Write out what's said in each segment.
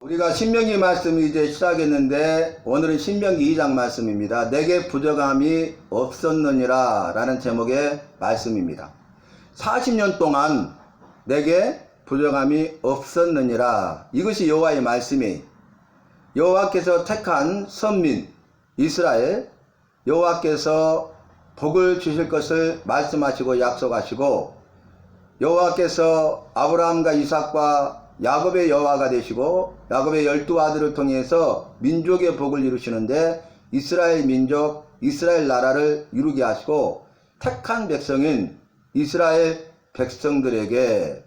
우리가 신명기 말씀이 이제 시작했는데 오늘은 신명기 2장 말씀입니다. 내게 부족함이 없었느니라 라는 제목의 말씀입니다. 40년 동안 내게 부족함이 없었느니라, 이것이 여호와의 말씀이, 여호와께서 택한 선민 이스라엘, 여호와께서 복을 주실 것을 말씀하시고 약속하시고, 여호와께서 아브라함과 이삭과 야곱의 여호와가 되시고 야곱의 12아들을 통해서 민족의 복을 이루시는데 이스라엘 민족, 이스라엘 나라를 이루게 하시고 택한 백성인 이스라엘 백성들에게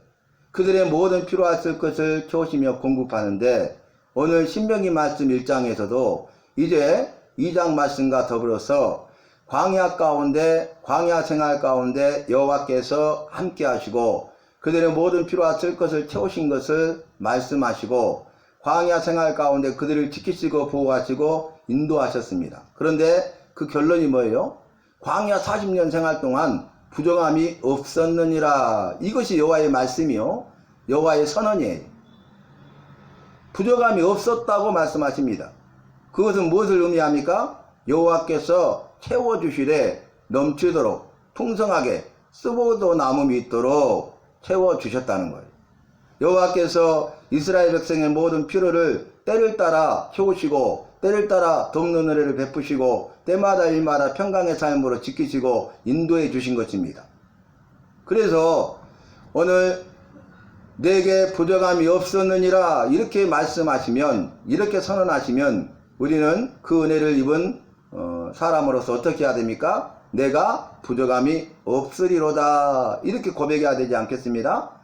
그들의 모든 필요했을 것을 채우시며 공급하는데, 오늘 신명기 말씀 1장에서도 이제 2장 말씀과 더불어서 광야 가운데, 광야 생활 가운데 여호와께서 함께 하시고 그들의 모든 필요했을 것을 채우신 것을 말씀하시고 광야 생활 가운데 그들을 지키시고 보호하시고 인도하셨습니다. 그런데 그 결론이 뭐예요? 광야 40년 생활 동안 부족함이 없었느니라, 이것이 여호와의 말씀이요, 여호와의 선언이에요. 부족함이 없었다고 말씀하십니다. 그것은 무엇을 의미합니까? 여호와께서 채워주시되 넘치도록 풍성하게 쓰고도 남음이 있도록 채워주셨다는 거예요. 여호와께서 이스라엘 백성의 모든 필요를 때를 따라 채우시고 때를 따라 돕는 은혜를 베푸시고 때마다 일마다 평강의 삶으로 지키시고 인도해 주신 것입니다. 그래서 오늘 내게 부족함이 없었느니라 이렇게 말씀하시면, 이렇게 선언하시면 우리는 그 은혜를 입은 사람으로서 어떻게 해야 됩니까? 내가 부족함이 없으리로다, 이렇게 고백해야 되지 않겠습니까?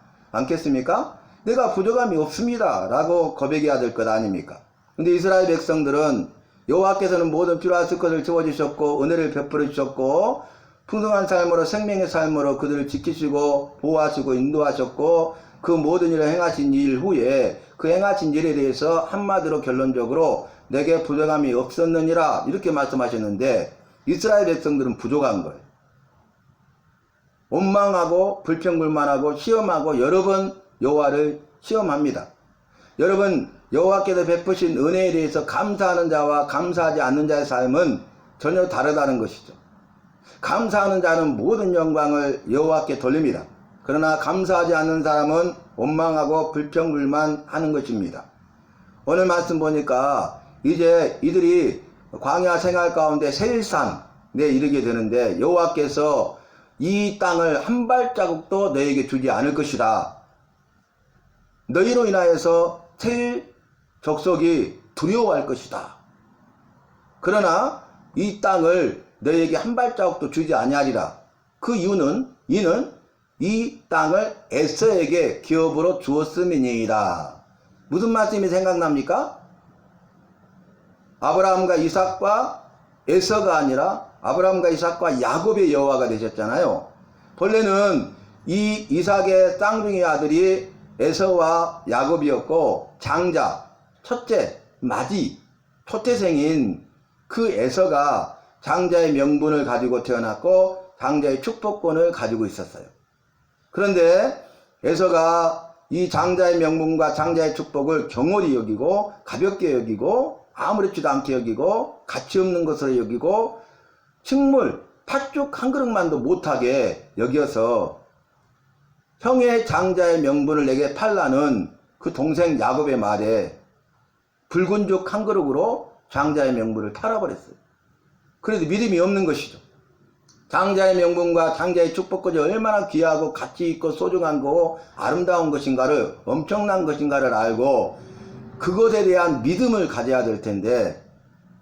내가 부족함이 없습니다 라고 고백해야 될 것 아닙니까? 근데 이스라엘 백성들은 여호와께서는 모든 필요하실 것을 채워주셨고 은혜를 베풀어 주셨고 풍성한 삶으로, 생명의 삶으로 그들을 지키시고 보호하시고 인도하셨고 그 모든 일을 행하신 일 후에 그 행하신 일에 대해서 한마디로 결론적으로 내게 부족함이 없었느니라 이렇게 말씀하셨는데, 이스라엘 백성들은 부족한 거예요. 원망하고 불평불만하고 시험하고 여러 번 여호와를 시험합니다. 여러분, 여호와께서 베푸신 은혜에 대해서 감사하는 자와 감사하지 않는 자의 삶은 전혀 다르다는 것이죠. 감사하는 자는 모든 영광을 여호와께 돌립니다. 그러나 감사하지 않는 사람은 원망하고 불평불만하는 것입니다. 오늘 말씀 보니까 이제 이들이 광야 생활 가운데 세일산에 이르게 되는데 여호와께서 이 땅을 한 발자국도 너에게 주지 않을 것이다. 너희로 인하여서 세일 족속이 두려워할 것이다. 그러나 이 땅을 너에게 한 발자국도 주지 아니하리라. 그 이유는 이는 이 땅을 에서에게 기업으로 주었음이니이다. 무슨 말씀이 생각납니까? 아브라함과 이삭과 에서가 아니라 아브라함과 이삭과 야곱의 여호와가 되셨잖아요. 본래는 이 이삭의 쌍둥이 아들이 에서와 야곱이었고 장자, 첫째, 마지, 초태생인 그 에서가 장자의 명분을 가지고 태어났고 장자의 축복권을 가지고 있었어요. 그런데 에서가 이 장자의 명분과 장자의 축복을 경홀히 여기고 가볍게 여기고 아무렇지도 않게 여기고 가치 없는 것으로 여기고 식물, 팥죽 한 그릇만도 못하게 여겨서 형의 장자의 명분을 내게 팔라는 그 동생 야곱의 말에 붉은 죽 한 그릇으로 장자의 명분을 팔아버렸어요. 그래도 믿음이 없는 것이죠. 장자의 명분과 장자의 축복까지 얼마나 귀하고 가치 있고 소중한 거고 아름다운 것인가를, 엄청난 것인가를 알고 그것에 대한 믿음을 가져야 될 텐데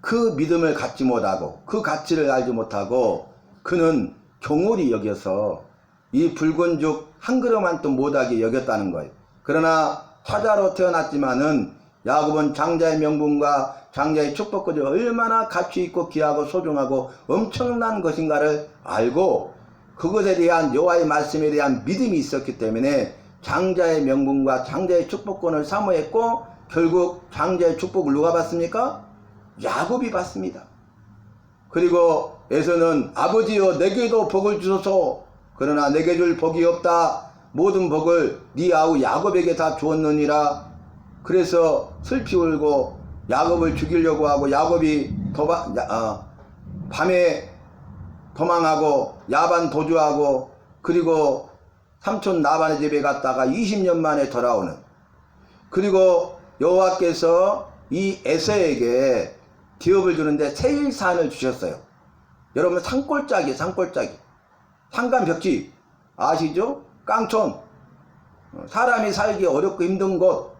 그 믿음을 갖지 못하고 그 가치를 알지 못하고 그는 경홀히 여겨서 이 붉은 죽 한 그릇만도 못하게 여겼다는 거예요. 그러나 사자로 태어났지만은 야곱은 장자의 명분과 장자의 축복까지 얼마나 가치 있고 귀하고 소중하고 엄청난 것인가를 알고 그것에 대한 여호와의 말씀에 대한 믿음이 있었기 때문에 장자의 명분과 장자의 축복권을 사모했고 결국 장자의 축복을 누가 받습니까? 야곱이 받습니다. 그리고 에서는 아버지여 내게도 복을 주소서, 그러나 내게 줄 복이 없다. 모든 복을 네 아우 야곱에게 다 주었느니라. 그래서 슬피 울고 야곱을 죽이려고 하고 야곱이 밤에 도망하고 야반 도주하고 그리고 삼촌 라반의 집에 갔다가 20년 만에 돌아오는, 그리고 여호와께서 이 에서에게 기업을 주는데 세일산을 주셨어요. 여러분 산골짜기 산간벽지 아시죠? 깡촌, 사람이 살기 어렵고 힘든 곳.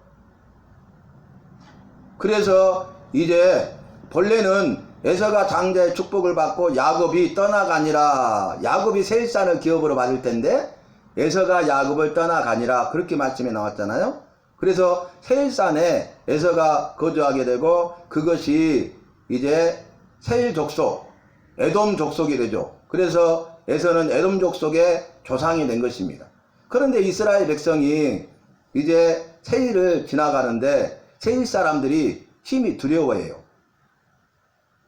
그래서 이제 본래는 에서가 장자의 축복을 받고 야곱이 떠나가니라, 야곱이 세일산을 기업으로 받을 텐데 에서가 야곱을 떠나가니라, 그렇게 말씀이 나왔잖아요. 그래서 세일산에 에서가 거주하게 되고 그것이 이제 세일 족속, 에돔 족속이 되죠. 그래서 에서는 에돔 족속의 조상이 된 것입니다. 그런데 이스라엘 백성이 이제 세일을 지나가는데 세일 사람들이 힘이 두려워해요.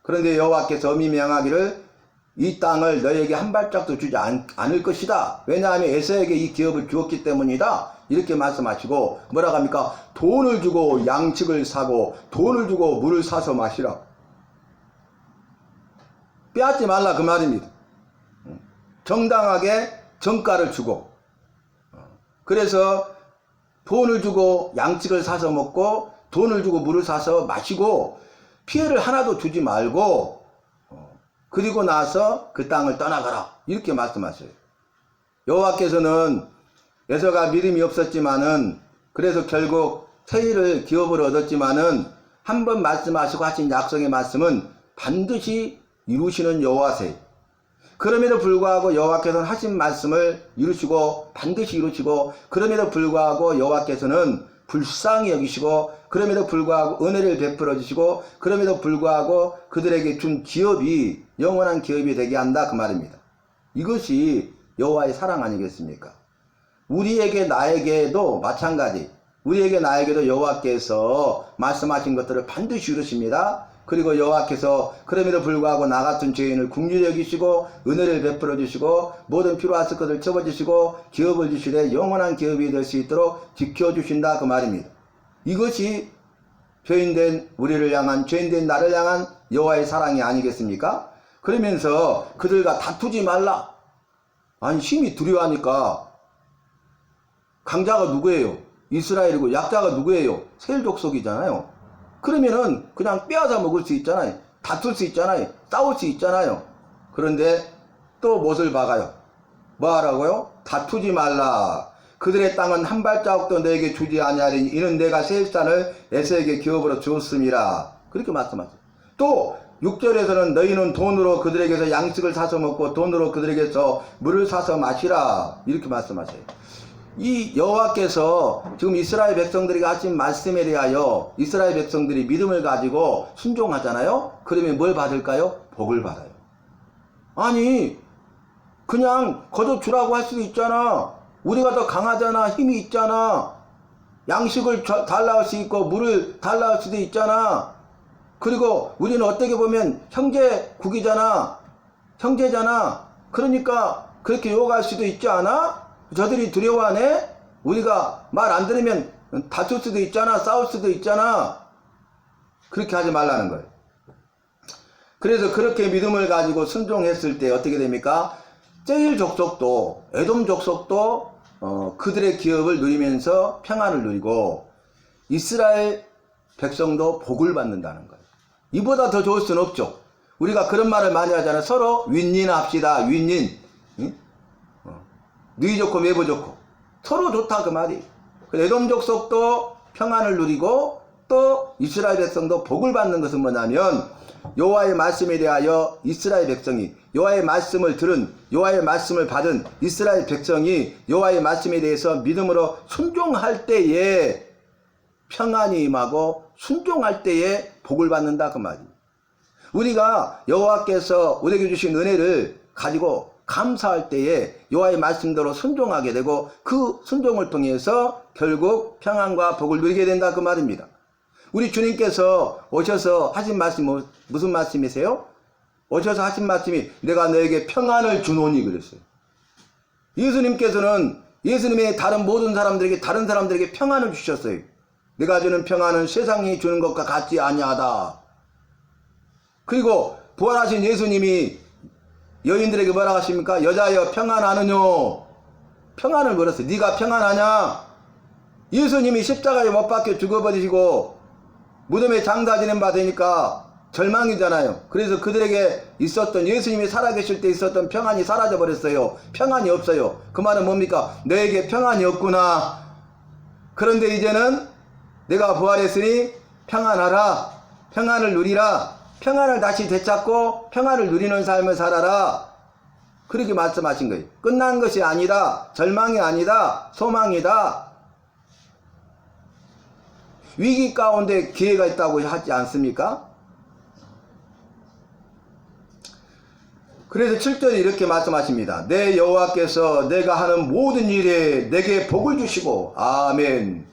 그런데 여호와께서 엄히 명하기를 이 땅을 너에게 한 발짝도 주지 않을 것이다. 왜냐하면 에서에게 이 기업을 주었기 때문이다. 이렇게 말씀하시고 뭐라고 합니까? 돈을 주고 양식을 사고 돈을 주고 물을 사서 마시라. 빼앗지 말라 그 말입니다. 정당하게 정가를 주고, 그래서 돈을 주고 양식을 사서 먹고 돈을 주고 물을 사서 마시고 피해를 하나도 주지 말고 그리고 나서 그 땅을 떠나가라, 이렇게 말씀하셔요. 여호와께서는 에서가 믿음이 없었지만은 그래서 결국 세일을 기업으로 얻었지만은 한번 말씀하시고 하신 약속의 말씀은 반드시 이루시는 여호와세요. 그럼에도 불구하고 여호와께서는 하신 말씀을 이루시고 반드시 이루시고, 그럼에도 불구하고 여호와께서는 불쌍히 여기시고, 그럼에도 불구하고 은혜를 베풀어 주시고, 그럼에도 불구하고 그들에게 준 기업이 영원한 기업이 되게 한다 그 말입니다. 이것이 여호와의 사랑 아니겠습니까? 우리에게 나에게도 마찬가지, 우리에게 나에게도 여호와께서 말씀하신 것들을 반드시 이루십니다. 그리고 여호와께서 그럼에도 불구하고 나 같은 죄인을 긍휼히 여기시고 은혜를 베풀어 주시고 모든 필요하실 것을 채워주시고 기업을 주시되 영원한 기업이 될 수 있도록 지켜주신다 그 말입니다. 이것이 죄인된 우리를 향한, 죄인된 나를 향한 여호와의 사랑이 아니겠습니까? 그러면서 그들과 다투지 말라. 아니 힘이 두려워하니까 강자가 누구예요? 이스라엘이고 약자가 누구예요? 세일 족속이잖아요. 그러면은 그냥 빼앗아 먹을 수 있잖아요. 다툴 수 있잖아요. 싸울 수 있잖아요. 그런데 또 못을 박아요. 뭐 하라고요? 다투지 말라. 그들의 땅은 한 발자국도 너에게 주지 아니하리니 이는 내가 세일산을 에서에게 기업으로 주었음이라. 그렇게 말씀하세요. 또 6절에서는 너희는 돈으로 그들에게서 양식을 사서 먹고 돈으로 그들에게서 물을 사서 마시라. 이렇게 말씀하세요. 이 여호와께서 지금 이스라엘 백성들에게 하신 말씀에 대하여 이스라엘 백성들이 믿음을 가지고 순종하잖아요. 그러면 뭘 받을까요? 복을 받아요. 아니 그냥 거저 주라고 할 수도 있잖아. 우리가 더 강하잖아. 힘이 있잖아. 양식을 달라 할 수 있고 물을 달라 할 수도 있잖아. 그리고 우리는 어떻게 보면 형제국이잖아. 형제잖아. 그러니까 그렇게 요구할 수도 있지 않아? 저들이 두려워하네? 우리가 말 안 들으면 다툴 수도 있잖아. 싸울 수도 있잖아. 그렇게 하지 말라는 거예요. 그래서 그렇게 믿음을 가지고 순종했을 때 어떻게 됩니까? 세일 족속도 에돔 족속도 그들의 기업을 누리면서 평안을 누리고 이스라엘 백성도 복을 받는다는 거예요. 이보다 더 좋을 수는 없죠. 우리가 그런 말을 많이 하잖아요. 서로 윈윈합시다. 윈윈. 너희 좋고 매부 좋고 서로 좋다 그 말이. 에돔 족속도 평안을 누리고 또 이스라엘 백성도 복을 받는 것은 뭐냐면 여호와의 말씀에 대하여 이스라엘 백성이 여호와의 말씀을 들은 여호와의 말씀을 받은 이스라엘 백성이 여호와의 말씀에 대해서 믿음으로 순종할 때에 평안이 임하고 순종할 때에 복을 받는다 그 말이에요. 우리가 여호와께서 우리에게 주신 은혜를 가지고 감사할 때에 여호와의 말씀대로 순종하게 되고 그 순종을 통해서 결국 평안과 복을 누리게 된다 그 말입니다. 우리 주님께서 오셔서 하신 말씀이 무슨 말씀이세요? 오셔서 하신 말씀이 내가 너에게 평안을 주노니 그랬어요. 예수님께서는 예수님의 다른 모든 사람들에게 평안을 주셨어요. 내가 주는 평안은 세상이 주는 것과 같지 아니하다. 그리고 부활하신 예수님이 여인들에게 뭐라 하십니까? 여자여 평안하느뇨. 평안을 물었어요. 네가 평안하냐? 예수님이 십자가에 못 박혀 죽어버리시고 무덤에 장사 지낸 바 되니까 절망이잖아요. 그래서 그들에게 있었던, 예수님이 살아계실 때 있었던 평안이 사라져 버렸어요. 평안이 없어요. 그 말은 뭡니까? 너에게 평안이 없구나. 그런데 이제는 내가 부활했으니 평안하라. 평안을 누리라. 평안을 다시 되찾고 평안을 누리는 삶을 살아라. 그렇게 말씀하신 거예요. 끝난 것이 아니다. 절망이 아니다. 소망이다. 위기 가운데 기회가 있다고 하지 않습니까? 그래서 7절에 이렇게 말씀하십니다. 내 여호와께서 내가 하는 모든 일에 내게 복을 주시고, 아멘.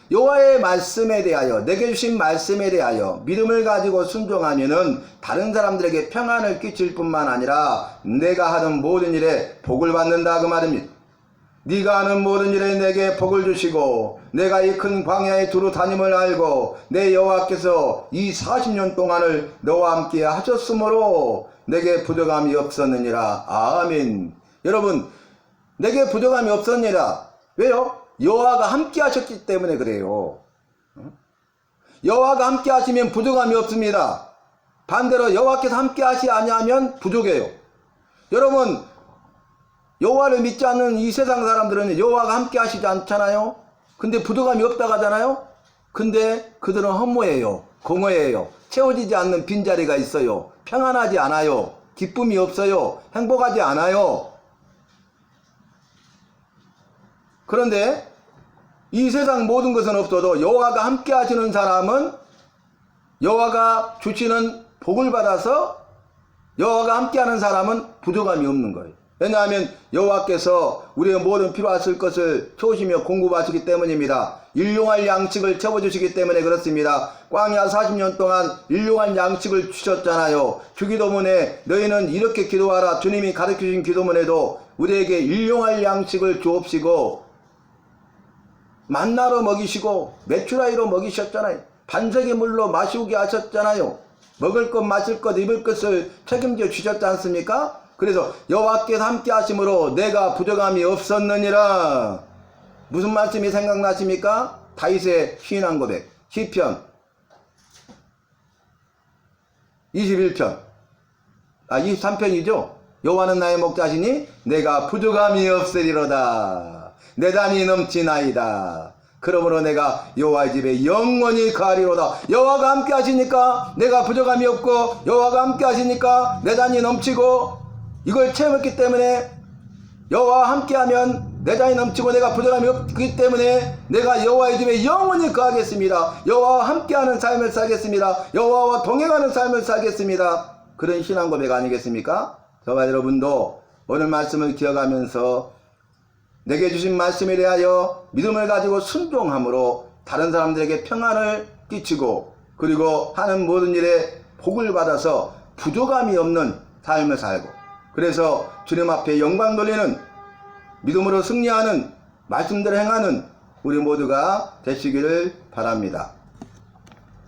여호와의 말씀에 대하여, 내게 주신 말씀에 대하여 믿음을 가지고 순종하면은 다른 사람들에게 평안을 끼칠 뿐만 아니라 내가 하는 모든 일에 복을 받는다, 그 말입니다. 네가 하는 모든 일에 내게 복을 주시고 내가 이 큰 광야에 두루 다님을 알고 내 여호와께서 이 40년 동안을 너와 함께 하셨으므로 내게 부족함이 없었느니라. 아멘. 여러분, 내게 부족함이 없었느니라. 왜요? 여호와가 함께 하셨기 때문에 그래요. 여호와가 함께 하시면 부족함이 없습니다. 반대로 여호와께서 함께 하시 아니하면 부족해요. 여러분, 여호와를 믿지 않는 이 세상 사람들은 여호와가 함께 하시지 않잖아요. 근데 부족함이 없다고 하잖아요. 근데 그들은 허무해요. 공허해요. 채워지지 않는 빈자리가 있어요. 평안하지 않아요. 기쁨이 없어요. 행복하지 않아요. 그런데 이 세상 모든 것은 없어도 여호와가 함께 하시는 사람은 여호와가 주시는 복을 받아서 여호와가 함께하는 사람은 부족함이 없는 거예요. 왜냐하면 여호와께서 우리의 모든 필요하실 것을 채우시며 공급하시기 때문입니다. 일용할 양식을 채워주시기 때문에 그렇습니다. 광야 40년 동안 일용할 양식을 주셨잖아요. 주기도문에 너희는 이렇게 기도하라. 주님이 가르쳐주신 기도문에도 우리에게 일용할 양식을 주옵시고 만나로 먹이시고 메추라기로 먹이셨잖아요. 반석의 물로 마시우게 하셨잖아요. 먹을 것, 마실 것, 입을 것을 책임져 주셨지 않습니까? 그래서 여호와께서 함께 하심으로 내가 부족함이 없었느니라. 무슨 말씀이 생각나십니까? 다윗의 시인한 고백, 시편 21편, 23편이죠. 여호와는 나의 목자시니 내가 부족함이 없으리로다. 내 단이 넘치나이다. 그러므로 내가 여호와의 집에 영원히 거하리로다. 여호와가 함께 하시니까 내가 부족함이 없고 여호와가 함께 하시니까 내 단이 넘치고 이걸 채웠기 때문에 여호와와 함께하면 내 잔이 넘치고 내가 부족함이 없기 때문에 내가 여호와의 집에 영원히 거하겠습니다. 여호와와 함께하는 삶을 살겠습니다. 여호와와 동행하는 삶을 살겠습니다. 그런 신앙 고백 아니겠습니까? 저와 여러분도 오늘 말씀을 기억하면서 내게 주신 말씀에 대하여 믿음을 가지고 순종함으로 다른 사람들에게 평안을 끼치고 그리고 하는 모든 일에 복을 받아서 부족함이 없는 삶을 살고 그래서 주님 앞에 영광 돌리는 믿음으로 승리하는 말씀대로 행하는 우리 모두가 되시기를 바랍니다.